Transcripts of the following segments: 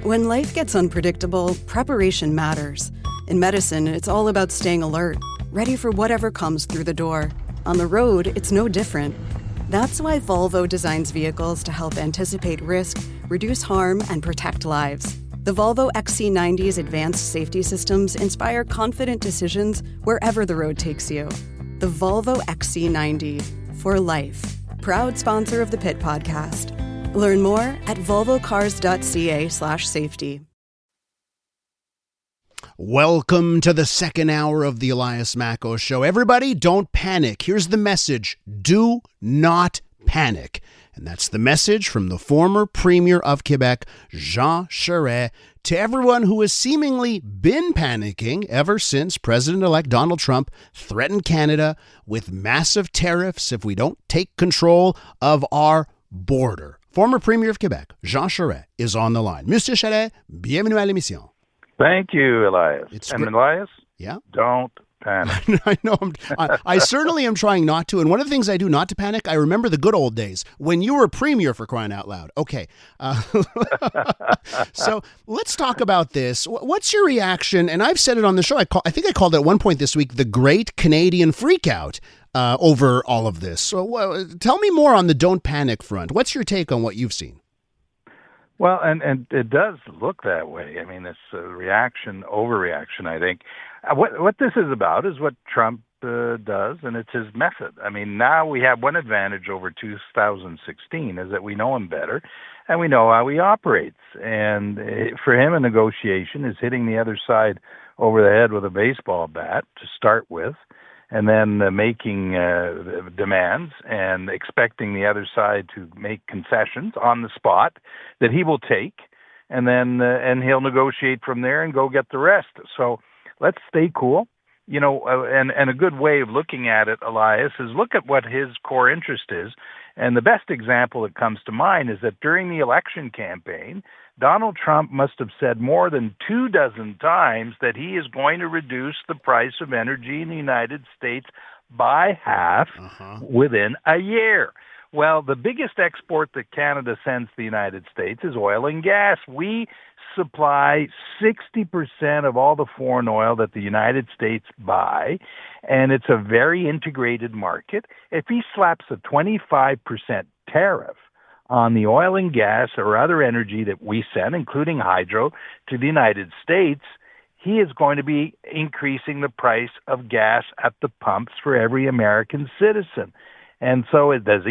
When life gets unpredictable, preparation matters. In medicine, it's all about staying alert, ready for whatever comes through the door. On the road, it's no different. That's why Volvo designs vehicles to help anticipate risk, reduce harm, and protect lives. The Volvo XC90's advanced safety systems inspire confident decisions wherever the road takes you. The Volvo XC90, for life. Proud sponsor of the Pit Podcast. Learn more at volvocars.ca/safety. Welcome to the second hour of the Elias Macko Show. Everybody, don't panic. Here's the message. Do not panic. And that's the message from the former Premier of Quebec, Jean Charest, to everyone who has seemingly been panicking ever since President-elect Donald Trump threatened Canada with massive tariffs if we don't take control of our border. Former Premier of Quebec, Jean Charest, is on the line. Monsieur Charest, bienvenue à l'émission. Thank you, Elias. Elias, yeah? Don't panic. I know. I certainly am trying not to. And one of the things I do not to panic, I remember the good old days when you were premier, for crying out loud. Okay. So let's talk about this. What's your reaction? And I've said it on the show. I think I called it at one point this week the Great Canadian Freakout over all of this. So tell me more on the don't panic front. What's your take on what you've seen? Well, and it does look that way. I mean, it's a reaction, overreaction, I think. What this is about is what Trump does, and it's his method. I mean, now we have one advantage over 2016 is that we know him better, and we know how he operates. And for him, a negotiation is hitting the other side over the head with a baseball bat to start with, and then making demands and expecting the other side to make concessions on the spot that he will take, and then and he'll negotiate from there and go get the rest. So let's stay cool. You know, and a good way of looking at it, Elias, is look at what his core interest is. And the best example that comes to mind is that during the election campaign, Donald Trump must have said more than 24 times that he is going to reduce the price of energy in the United States by half within a year. Well, the biggest export that Canada sends to the United States is oil and gas. We supply 60% of all the foreign oil that the United States buy, and it's a very integrated market. If he slaps a 25% tariff on the oil and gas or other energy that we send, including hydro, to the United States, he is going to be increasing the price of gas at the pumps for every American citizen. And so do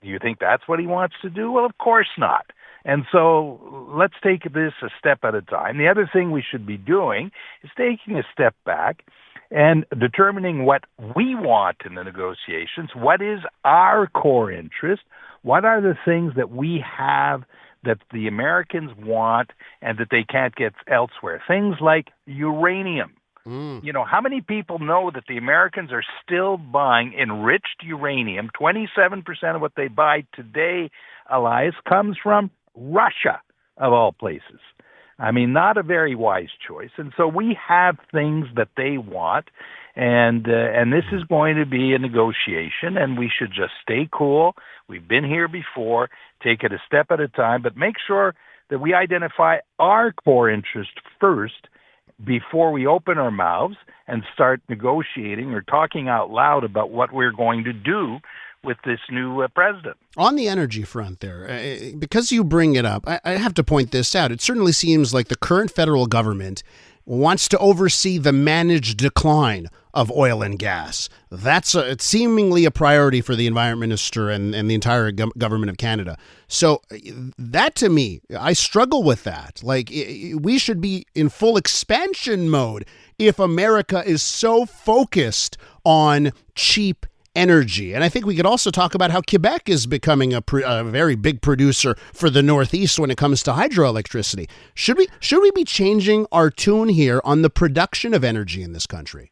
you think that's what he wants to do? Well, of course not. And so let's take this a step at a time. The other thing we should be doing is taking a step back and determining what we want in the negotiations. What is our core interest? What are the things that we have that the Americans want and that they can't get elsewhere? Things like uranium. You know, how many people know that the Americans are still buying enriched uranium? 27% of what they buy today, Elias, comes from Russia, of all places. I mean, not a very wise choice. And so we have things that they want, and this is going to be a negotiation, and we should just stay cool. We've been here before. Take it a step at a time, but make sure that we identify our core interest first before we open our mouths and start negotiating or talking out loud about what we're going to do with this new president. On the energy front there, because you bring it up, I have to point this out. It certainly seems like the current federal government wants to oversee the managed decline of oil and gas. That's seemingly a priority for the Environment Minister and the entire government of Canada. So that, to me, I struggle with that. Like, we should be in full expansion mode if America is so focused on cheap energy. And I think we could also talk about how Quebec is becoming a very big producer for the Northeast when it comes to hydroelectricity. Should we be changing our tune here on the production of energy in this country?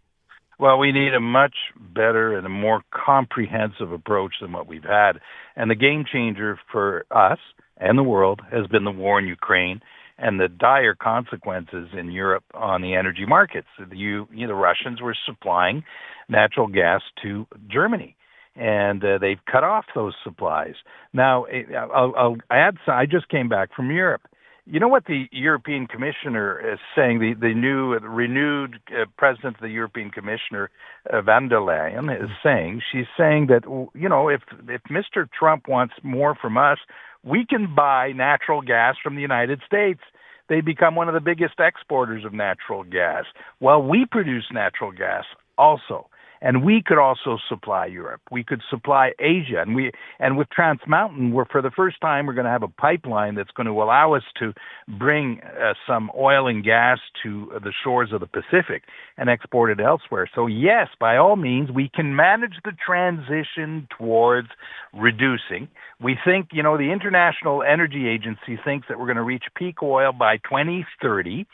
Well, we need a much better and a more comprehensive approach than what we've had. And the game changer for us and the world has been the war in Ukraine and the dire consequences in Europe on the energy markets. The Russians were supplying natural gas to Germany, and they've cut off those supplies. Now, I'll add. I just came back from Europe. You know what the European Commissioner is saying, the new, renewed president of the European Commissioner, van der Leyen, is saying? She's saying that, if Mr. Trump wants more from us, we can buy natural gas from the United States. They become one of the biggest exporters of natural gas. Well, we produce natural gas also. And we could also supply Europe. We could supply Asia. And with Trans Mountain, for the first time, we're going to have a pipeline that's going to allow us to bring some oil and gas to the shores of the Pacific and export it elsewhere. So yes, by all means, we can manage the transition towards reducing. We think, the International Energy Agency thinks that we're going to reach peak oil by 2030.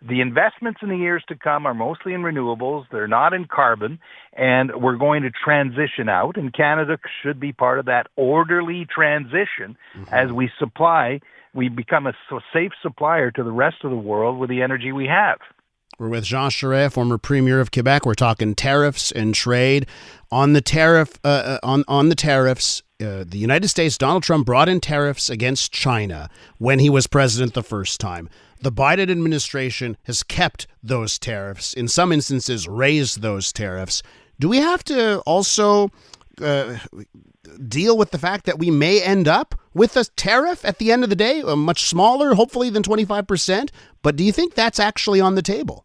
The investments in the years to come are mostly in renewables. They're not in carbon, and we're going to transition out, and Canada should be part of that orderly transition as we become a safe supplier to the rest of the world with the energy we have. We're with Jean Charest, former Premier of Quebec. We're talking tariffs and trade. On the tariffs, the United States, Donald Trump brought in tariffs against China when he was president the first time. The Biden administration has kept those tariffs, in some instances raised those tariffs. Do we have to also deal with the fact that we may end up with a tariff at the end of the day, much smaller, hopefully, than 25%? But do you think that's actually on the table?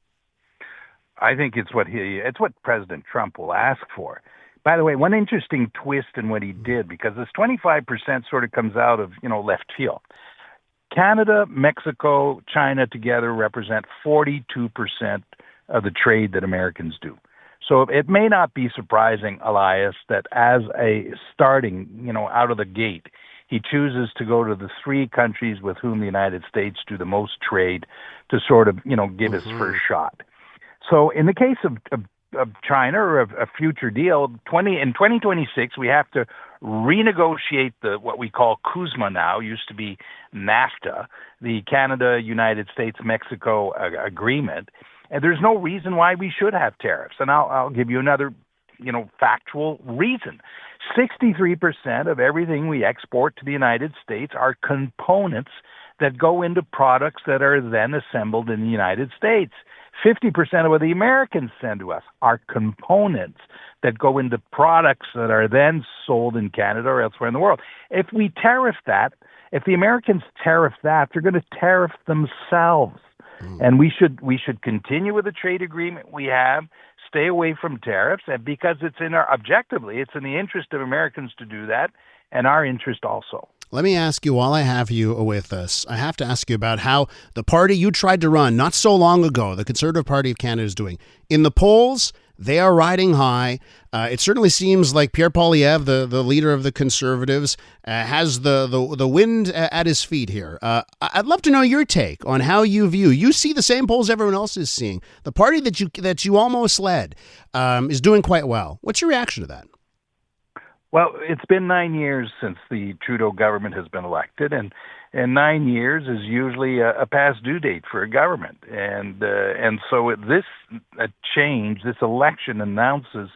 I think it's what President Trump will ask for. By the way, one interesting twist in what he did, because this 25% sort of comes out of, left field. Canada, Mexico, China together represent 42% of the trade that Americans do. So it may not be surprising, Elias, that as a starting, out of the gate, he chooses to go to the three countries with whom the United States do the most trade to sort of, give his first shot. So in the case of China or a future deal, in 2026, we have to renegotiate what we call CUSMA now, used to be NAFTA, the Canada, United States, Mexico agreement. And there's no reason why we should have tariffs. And I'll give you another, factual reason. 63% of everything we export to the United States are components that go into products that are then assembled in the United States. 50% of what the Americans send to us are components that go into products that are then sold in Canada or elsewhere in the world. If we tariff that, if the Americans tariff that, they're going to tariff themselves. And we should continue with the trade agreement we have, stay away from tariffs, and because it's in it's in the interest of Americans to do that, and our interest also. Let me ask you, while I have you with us, I have to ask you about how the party you tried to run not so long ago, the Conservative Party of Canada, is doing. In the polls, they are riding high. It certainly seems like Pierre Poilievre, the leader of the Conservatives, has the wind at his feet here. I'd love to know your take on how you view. You see the same polls everyone else is seeing. The party that you almost led is doing quite well. What's your reaction to that? Well, it's been 9 years since the Trudeau government has been elected, and 9 years is usually a past due date for a government, and so this election announces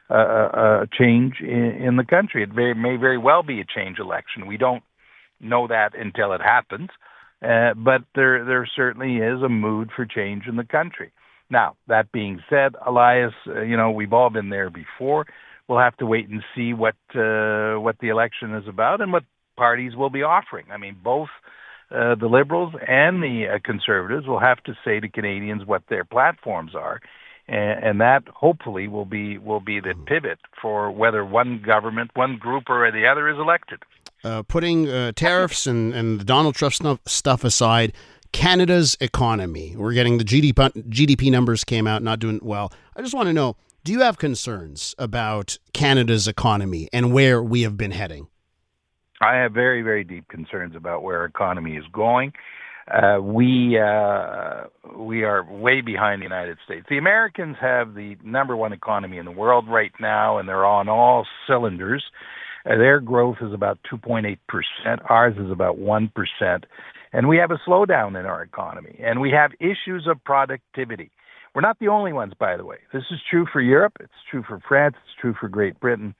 a change in the country. It may very well be a change election. We don't know that until it happens, but there certainly is a mood for change in the country. Now, that being said, Elias, we've all been there before. We'll have to wait and see what the election is about and what parties will be offering. I mean, both the Liberals and the Conservatives will have to say to Canadians what their platforms are, and that hopefully will be the pivot for whether one government, one group, or the other is elected. Putting tariffs and the Donald Trump stuff aside, Canada's economy. We're getting the GDP numbers came out, not doing well. I just want to know, do you have concerns about Canada's economy and where we have been heading? I have very, very deep concerns about where our economy is going. We are way behind the United States. The Americans have the number one economy in the world right now, and they're on all cylinders. Their growth is about 2.8%. Ours is about 1%. And we have a slowdown in our economy, and we have issues of productivity. We're not the only ones, by the way. This is true for Europe. It's true for France. It's true for Great Britain.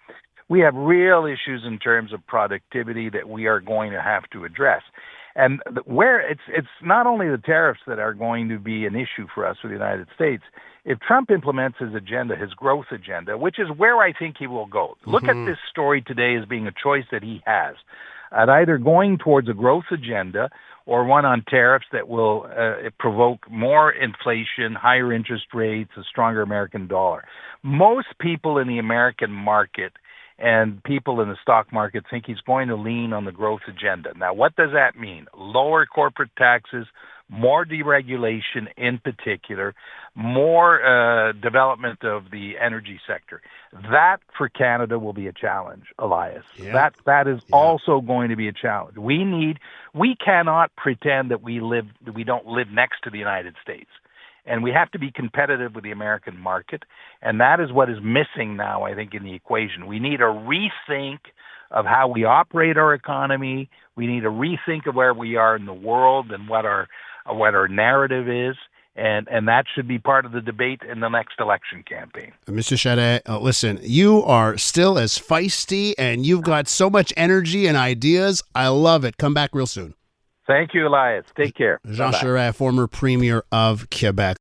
we have real issues in terms of productivity that we are going to have to address. And where it's not only the tariffs that are going to be an issue for us with the United States. If Trump implements his agenda, his growth agenda, which is where I think he will go. Look at this story today as being a choice that he has, at either going towards a growth agenda or one on tariffs that will provoke more inflation, higher interest rates, a stronger American dollar. Most people in the American market and people in the stock market think he's going to lean on the growth agenda. Now, what does that mean? Lower corporate taxes, more deregulation in particular, more development of the energy sector. That for Canada will be a challenge, Elias. Yeah. That is also going to be a challenge. We cannot pretend that we don't live next to the United States. And we have to be competitive with the American market. And that is what is missing now, I think, in the equation. We need a rethink of how we operate our economy. We need a rethink of where we are in the world and what our narrative is. And that should be part of the debate in the next election campaign. Mr. Charest, listen, you are still as feisty and you've got so much energy and ideas. I love it. Come back real soon. Thank you, Elias. Take care. Jean Bye-bye. Charest, former Premier of Quebec.